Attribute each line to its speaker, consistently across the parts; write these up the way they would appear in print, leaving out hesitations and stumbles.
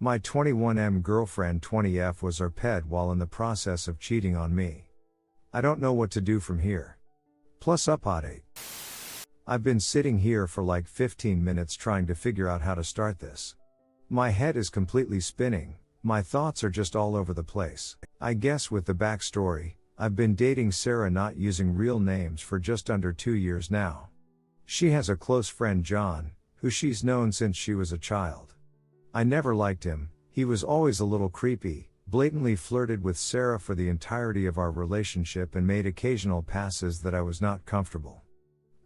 Speaker 1: My 21M girlfriend 20F was arped while in the process of cheating on me. I don't know what to do from here. Plus update. I've been sitting here for like 15 minutes trying to figure out how to start this. My head is completely spinning, my thoughts are just all over the place. I guess with the backstory, I've been dating Sarah not using real names for just under 2 years now. She has a close friend John, who she's known since she was a child. I never liked him, he was always a little creepy, blatantly flirted with Sarah for the entirety of our relationship and made occasional passes that I was not comfortable.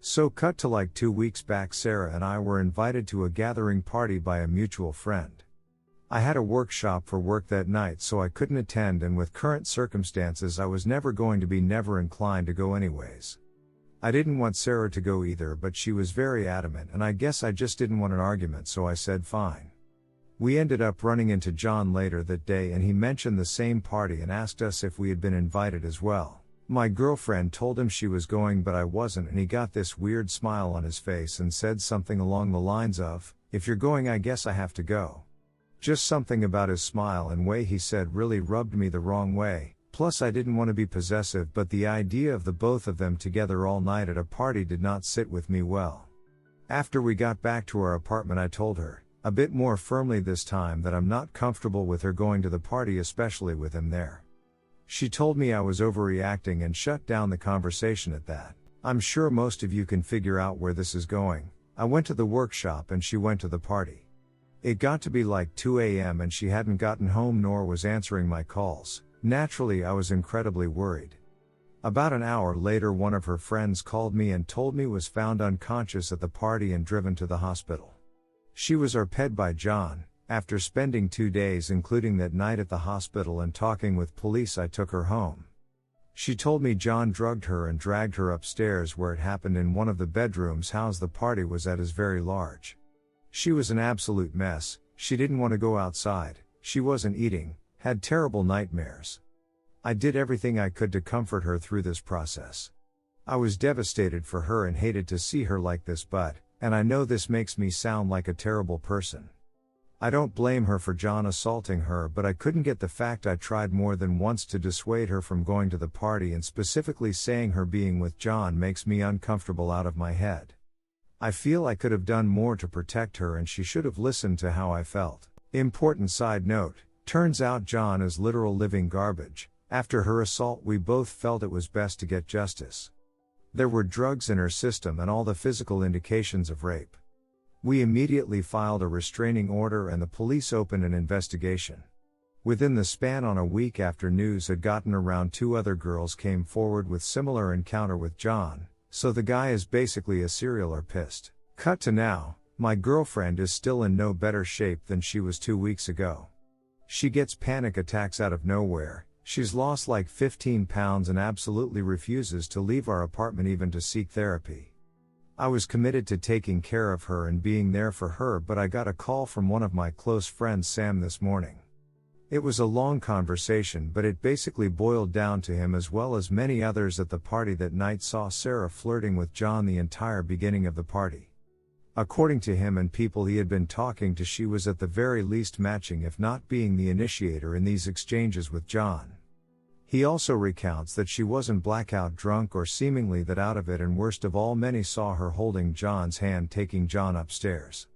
Speaker 1: So cut to like 2 weeks back, Sarah and I were invited to a gathering party by a mutual friend. I had a workshop for work that night so I couldn't attend, and with current circumstances I was never inclined to go anyways. I didn't want Sarah to go either, but she was very adamant and I guess I just didn't want an argument, so I said fine. We ended up running into John later that day and he mentioned the same party and asked us if we had been invited as well. My girlfriend told him she was going but I wasn't, and he got this weird smile on his face and said something along the lines of, "If you're going, I guess I have to go." Just something about his smile and way he said really rubbed me the wrong way, plus I didn't want to be possessive, but the idea of the both of them together all night at a party did not sit with me well. After we got back to our apartment I told her, a bit more firmly this time, that I'm not comfortable with her going to the party, especially with him there. She told me I was overreacting and shut down the conversation at that. I'm sure most of you can figure out where this is going. I went to the workshop and she went to the party. It got to be like 2 a.m. and she hadn't gotten home nor was answering my calls. Naturally, I was incredibly worried. About an hour later, one of her friends called me and told me was found unconscious at the party and driven to the hospital. She was arped by John. After spending 2 days, including that night at the hospital and talking with police, I took her home. She told me John drugged her and dragged her upstairs where it happened in one of the bedrooms house the party was at is very large. She was an absolute mess, she didn't want to go outside, she wasn't eating, had terrible nightmares. I did everything I could to comfort her through this process. I was devastated for her and hated to see her like this, and I know this makes me sound like a terrible person. I don't blame her for John assaulting her, but I couldn't get the fact I tried more than once to dissuade her from going to the party, and specifically saying her being with John makes me uncomfortable out of my head. I feel I could have done more to protect her and she should have listened to how I felt. Important side note, turns out John is literal living garbage. After her assault we both felt it was best to get justice. There were drugs in her system and all the physical indications of rape. We immediately filed a restraining order and the police opened an investigation. Within the span on a week after news had gotten around, 2 other girls came forward with similar encounter with John, so the guy is basically a serial rapist. Cut to now, my girlfriend is still in no better shape than she was 2 weeks ago. She gets panic attacks out of nowhere, she's lost like 15 pounds and absolutely refuses to leave our apartment even to seek therapy. I was committed to taking care of her and being there for her, but I got a call from one of my close friends, Sam, this morning. It was a long conversation, but it basically boiled down to him as well as many others at the party that night saw Sarah flirting with John the entire beginning of the party. According to him and people he had been talking to, she was at the very least matching, if not being the initiator in these exchanges with John. He also recounts that she wasn't blackout drunk or seemingly that out of it, and worst of all, many saw her holding John's hand taking John upstairs.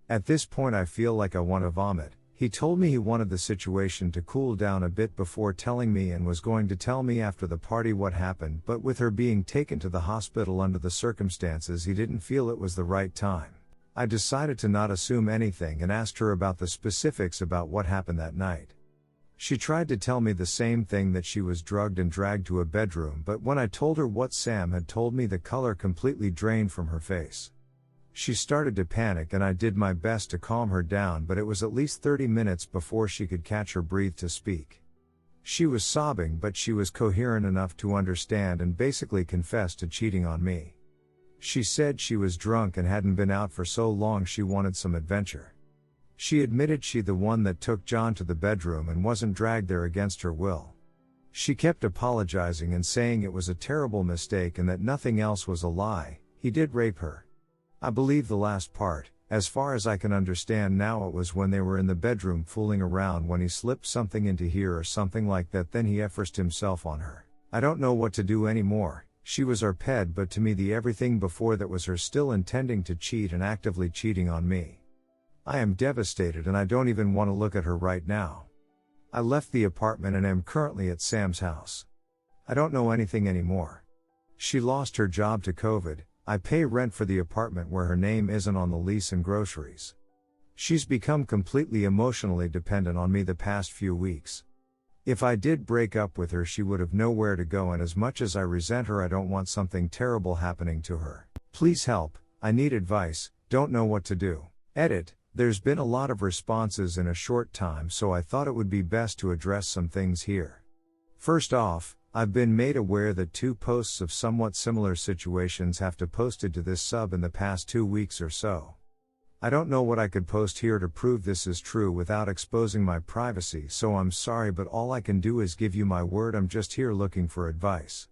Speaker 1: At this point I feel like I want to vomit. He told me he wanted the situation to cool down a bit before telling me and was going to tell me after the party what happened, but with her being taken to the hospital under the circumstances he didn't feel it was the right time. I decided to not assume anything and asked her about the specifics about what happened that night. She tried to tell me the same thing, that she was drugged and dragged to a bedroom, but when I told her what Sam had told me, the color completely drained from her face. She started to panic and I did my best to calm her down, but it was at least 30 minutes before she could catch her breath to speak. She was sobbing, but she was coherent enough to understand and basically confessed to cheating on me. She said she was drunk and hadn't been out for so long she wanted some adventure. She admitted she the one that took John to the bedroom and wasn't dragged there against her will. She kept apologizing and saying it was a terrible mistake and that nothing else was a lie, he did rape her. I believe the last part. As far as I can understand now, it was when they were in the bedroom fooling around when he slipped something into here or something like that, then he efforced himself on her. I don't know what to do anymore. She was our ped, but to me the everything before that was her still intending to cheat and actively cheating on me. I am devastated and I don't even want to look at her right now. I left the apartment and am currently at Sam's house. I don't know anything anymore. She lost her job to COVID. I pay rent for the apartment where her name isn't on the lease and groceries. She's become completely emotionally dependent on me the past few weeks. If I did break up with her, she would have nowhere to go, and as much as I resent her, I don't want something terrible happening to her. Please help, I need advice, don't know what to do. Edit. There's been a lot of responses in a short time, so I thought it would be best to address some things here. First off, I've been made aware that 2 posts of somewhat similar situations have to posted to this sub in the past 2 weeks or so. I don't know what I could post here to prove this is true without exposing my privacy, so I'm sorry, but all I can do is give you my word. I'm just here looking for advice.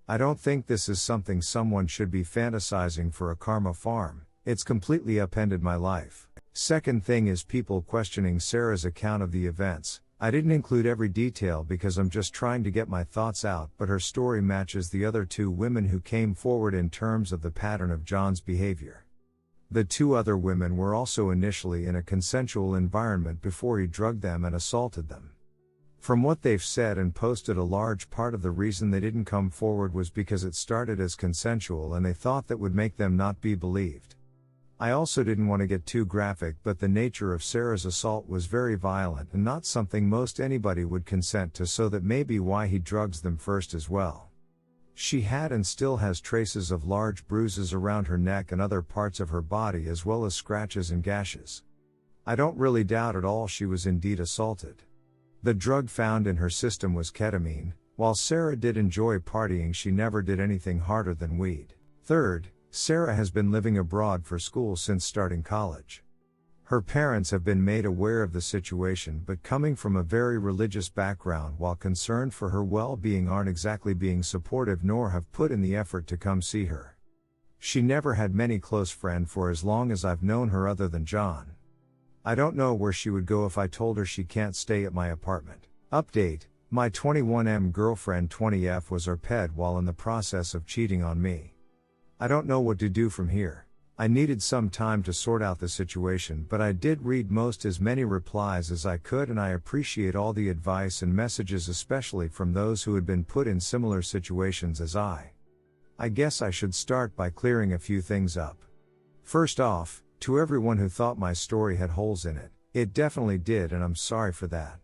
Speaker 1: I don't think this is something someone should be fantasizing for a karma farm. It's completely upended my life. Second thing is people questioning Sarah's account of the events. I didn't include every detail because I'm just trying to get my thoughts out, but her story matches the other 2 women who came forward in terms of the pattern of John's behavior. The 2 other women were also initially in a consensual environment before he drugged them and assaulted them. From what they've said and posted, a large part of the reason they didn't come forward was because it started as consensual and they thought that would make them not be believed. I also didn't want to get too graphic, but the nature of Sarah's assault was very violent and not something most anybody would consent to, so that may be why he drugs them first as well. She had and still has traces of large bruises around her neck and other parts of her body, as well as scratches and gashes. I don't really doubt at all she was indeed assaulted. The drug found in her system was ketamine. While Sarah did enjoy partying, she never did anything harder than weed. Third, Sarah has been living abroad for school since starting college. Her parents have been made aware of the situation, but coming from a very religious background, while concerned for her well-being, aren't exactly being supportive nor have put in the effort to come see her. She never had many close friends for as long as I've known her other than John. I don't know where she would go if I told her she can't stay at my apartment. Update: my 21M girlfriend 20F was our ped while in the process of cheating on me. I don't know what to do from here. I needed some time to sort out the situation, but I did read most as many replies as I could, and I appreciate all the advice and messages, especially from those who had been put in similar situations as I. I guess I should start by clearing a few things up. First off, to everyone who thought my story had holes in it, it definitely did, and I'm sorry for that.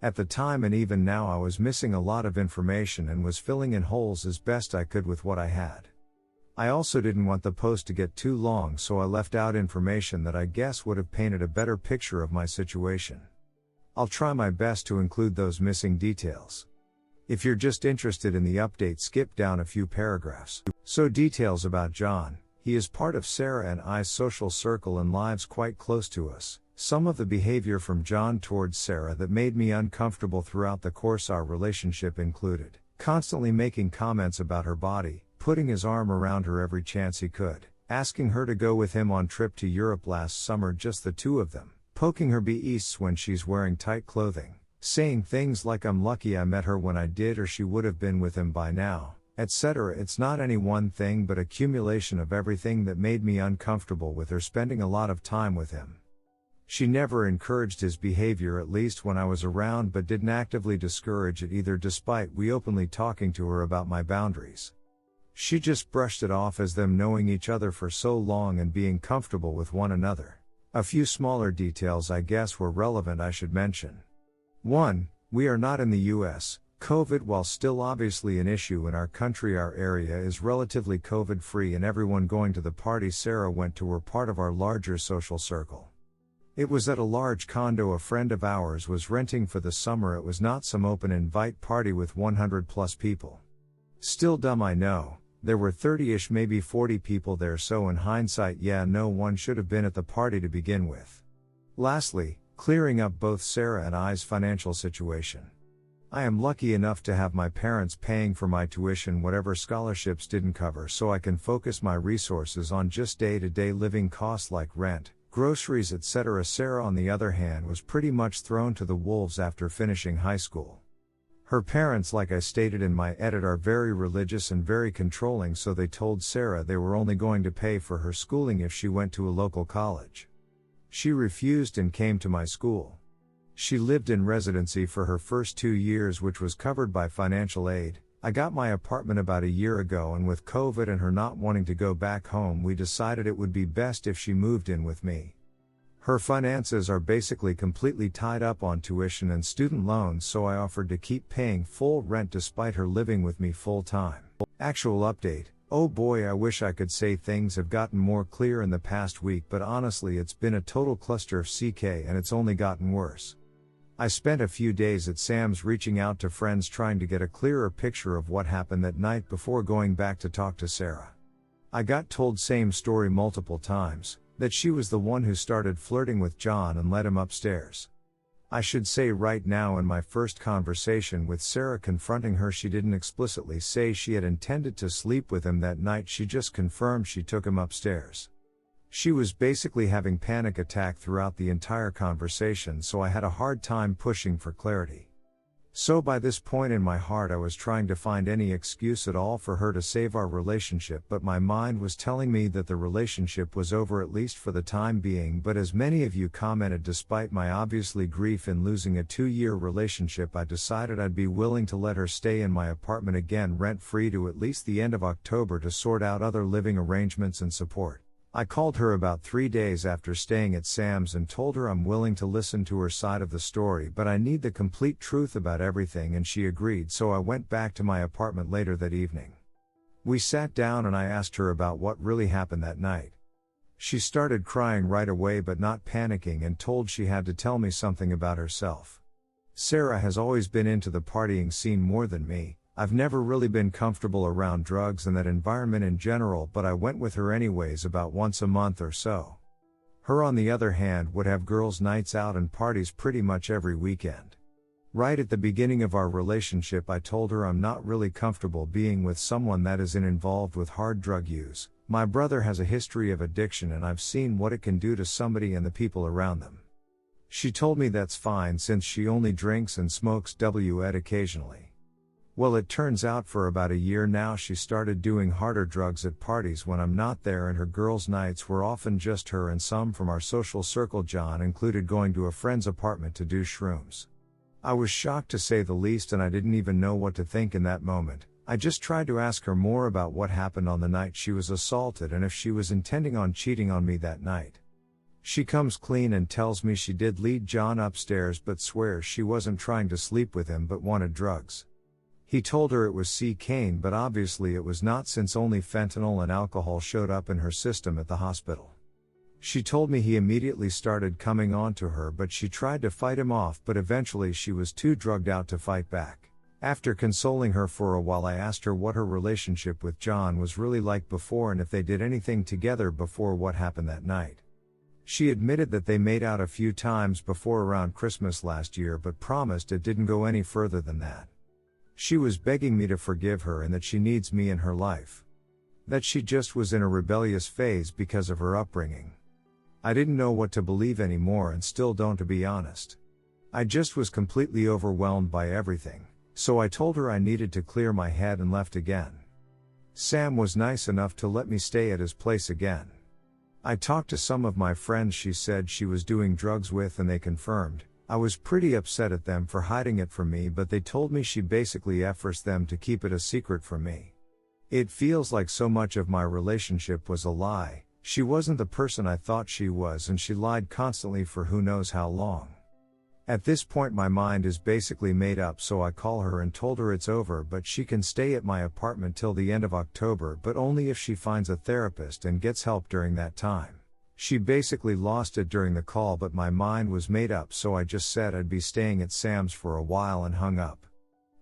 Speaker 1: At the time and even now, I was missing a lot of information and was filling in holes as best I could with what I had. I also didn't want the post to get too long, so I left out information that I guess would have painted a better picture of my situation. I'll try my best to include those missing details. If you're just interested in the update, skip down a few paragraphs. So, details about John. He is part of Sarah and I's social circle and lives quite close to us. Some of the behavior from John towards Sarah that made me uncomfortable throughout the course of our relationship included constantly making comments about her body, putting his arm around her every chance he could, asking her to go with him on trip to Europe last summer, just the 2 of them, poking her beasts when she's wearing tight clothing, saying things like "I'm lucky I met her when I did," or "she would have been with him by now," etc. It's not any one thing, but accumulation of everything that made me uncomfortable with her spending a lot of time with him. She never encouraged his behavior, at least when I was around, but didn't actively discourage it either, despite we openly talking to her about my boundaries. She just brushed it off as them knowing each other for so long and being comfortable with one another. A few smaller details I guess were relevant I should mention. 1. We are not in the US. COVID, while still obviously an issue in our country, our area is relatively COVID-free, and everyone going to the party Sarah went to were part of our larger social circle. It was at a large condo a friend of ours was renting for the summer. It was not some open invite party with 100 plus people. Still dumb, I know. There were 30-ish, maybe 40 people there, so in hindsight, yeah, no one should have been at the party to begin with. Lastly, clearing up both Sarah and I's financial situation. I am lucky enough to have my parents paying for my tuition whatever scholarships didn't cover, so I can focus my resources on just day-to-day living costs like rent, groceries, etc. Sarah, on the other hand, was pretty much thrown to the wolves after finishing high school. Her parents, like I stated in my edit, are very religious and very controlling, so they told Sarah they were only going to pay for her schooling if she went to a local college. She refused and came to my school. She lived in residency for her first 2 years, which was covered by financial aid. I got my apartment about a year ago, and with COVID and her not wanting to go back home, we decided it would be best if she moved in with me. Her finances are basically completely tied up on tuition and student loans, so I offered to keep paying full rent despite her living with me full time. Actual update. Oh boy, I wish I could say things have gotten more clear in the past week, but honestly it's been a total cluster of CK and it's only gotten worse. I spent a few days at Sam's reaching out to friends trying to get a clearer picture of what happened that night before going back to talk to Sarah. I got told same story multiple times, that she was the one who started flirting with John and led him upstairs. I should say right now, in my first conversation with Sarah confronting her, she didn't explicitly say she had intended to sleep with him that night, she just confirmed she took him upstairs. She was basically having panic attack throughout the entire conversation, so I had a hard time pushing for clarity. So by this point in my heart I was trying to find any excuse at all for her to save our relationship, but my mind was telling me that the relationship was over, at least for the time being. But as many of you commented, despite my obviously grief in losing a 2-year relationship, I decided I'd be willing to let her stay in my apartment again rent-free to at least the end of October to sort out other living arrangements and support. I called her about 3 days after staying at Sam's and told her I'm willing to listen to her side of the story, but I need the complete truth about everything, and she agreed, so I went back to my apartment later that evening. We sat down and I asked her about what really happened that night. She started crying right away but not panicking, and told she had to tell me something about herself. Sarah has always been into the partying scene more than me. I've never really been comfortable around drugs and that environment in general, but I went with her anyways about once a month or so. Her, on the other hand, would have girls' nights out and parties pretty much every weekend. Right at the beginning of our relationship I told her I'm not really comfortable being with someone that isn't involved with hard drug use. My brother has a history of addiction and I've seen what it can do to somebody and the people around them. She told me that's fine since she only drinks and smokes ed occasionally. Well, it turns out for about a year now she started doing harder drugs at parties when I'm not there, and her girls' nights were often just her and some from our social circle. John included, going to a friend's apartment to do shrooms. I was shocked to say the least, and I didn't even know what to think in that moment. I just tried to ask her more about what happened on the night she was assaulted and if she was intending on cheating on me that night. She comes clean and tells me she did lead John upstairs but swears she wasn't trying to sleep with him but wanted drugs. He told her it was cocaine, but obviously it was not, since only fentanyl and alcohol showed up in her system at the hospital. She told me he immediately started coming on to her, but she tried to fight him off, but eventually she was too drugged out to fight back. After consoling her for a while, I asked her what her relationship with John was really like before and if they did anything together before what happened that night. She admitted that they made out a few times before around Christmas last year, but promised it didn't go any further than that. She was begging me to forgive her and that she needs me in her life. That she just was in a rebellious phase because of her upbringing. I didn't know what to believe anymore, and still don't, to be honest. I just was completely overwhelmed by everything, so I told her I needed to clear my head and left again. Sam was nice enough to let me stay at his place again. I talked to some of my friends she said she was doing drugs with, and they confirmed. I was pretty upset at them for hiding it from me, but they told me she basically forced them to keep it a secret from me. It feels like so much of my relationship was a lie. She wasn't the person I thought she was, and she lied constantly for who knows how long. At this point my mind is basically made up, so I call her and told her it's over, but she can stay at my apartment till the end of October, but only if she finds a therapist and gets help during that time. She basically lost it during the call, but my mind was made up, so I just said I'd be staying at Sam's for a while and hung up.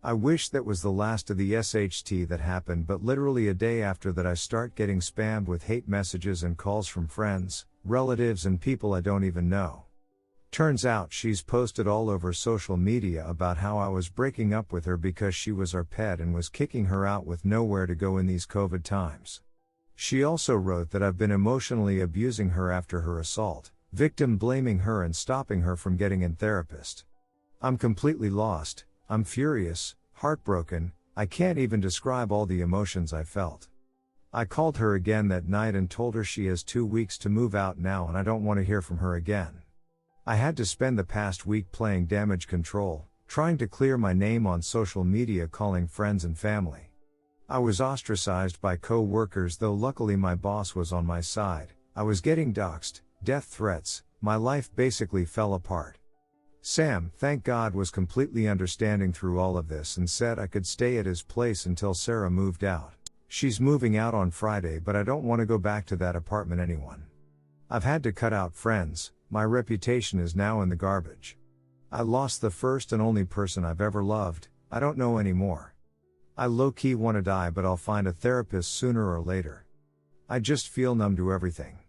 Speaker 1: I wish that was the last of the SHT that happened, but literally a day after that I start getting spammed with hate messages and calls from friends, relatives and people I don't even know. Turns out she's posted all over social media about how I was breaking up with her because she was our pet and was kicking her out with nowhere to go in these COVID times. She also wrote that I've been emotionally abusing her after her assault, victim blaming her and stopping her from getting in therapist. I'm completely lost, I'm furious, heartbroken, I can't even describe all the emotions I felt. I called her again that night and told her she has 2 weeks to move out now and I don't want to hear from her again. I had to spend the past week playing damage control, trying to clear my name on social media, calling friends and family. I was ostracized by co-workers, though luckily my boss was on my side. I was getting doxxed, death threats, my life basically fell apart. Sam, thank God, was completely understanding through all of this and said I could stay at his place until Sarah moved out. She's moving out on Friday, but I don't want to go back to that apartment anyone. I've had to cut out friends, my reputation is now in the garbage. I lost the first and only person I've ever loved, I don't know anymore. I low-key want to die, but I'll find a therapist sooner or later. I just feel numb to everything.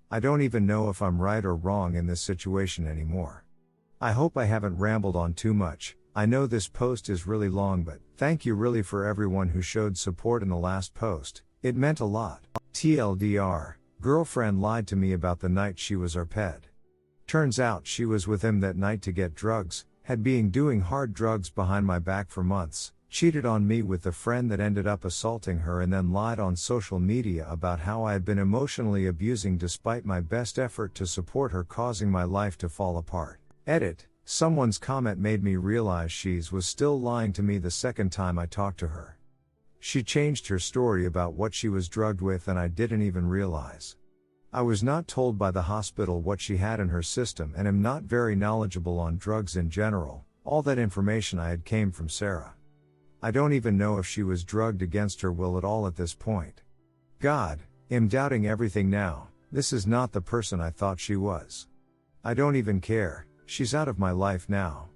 Speaker 1: I don't even know if I'm right or wrong in this situation anymore. I hope I haven't rambled on too much. I know this post is really long, but thank you really for everyone who showed support in the last post, it meant a lot. TLDR, girlfriend lied to me about the night she was our pet. Turns out she was with him that night to get drugs, had been doing hard drugs behind my back for months, cheated on me with the friend that ended up assaulting her, and then lied on social media about how I had been emotionally abusing despite my best effort to support her, causing my life to fall apart. Edit. Someone's comment made me realize she was still lying to me the second time I talked to her. She changed her story about what she was drugged with and I didn't even realize. I was not told by the hospital what she had in her system and am not very knowledgeable on drugs in general. All that information I had came from Sarah. I don't even know if she was drugged against her will at all at this point. God, I'm doubting everything now. This is not the person I thought she was. I don't even care, she's out of my life now.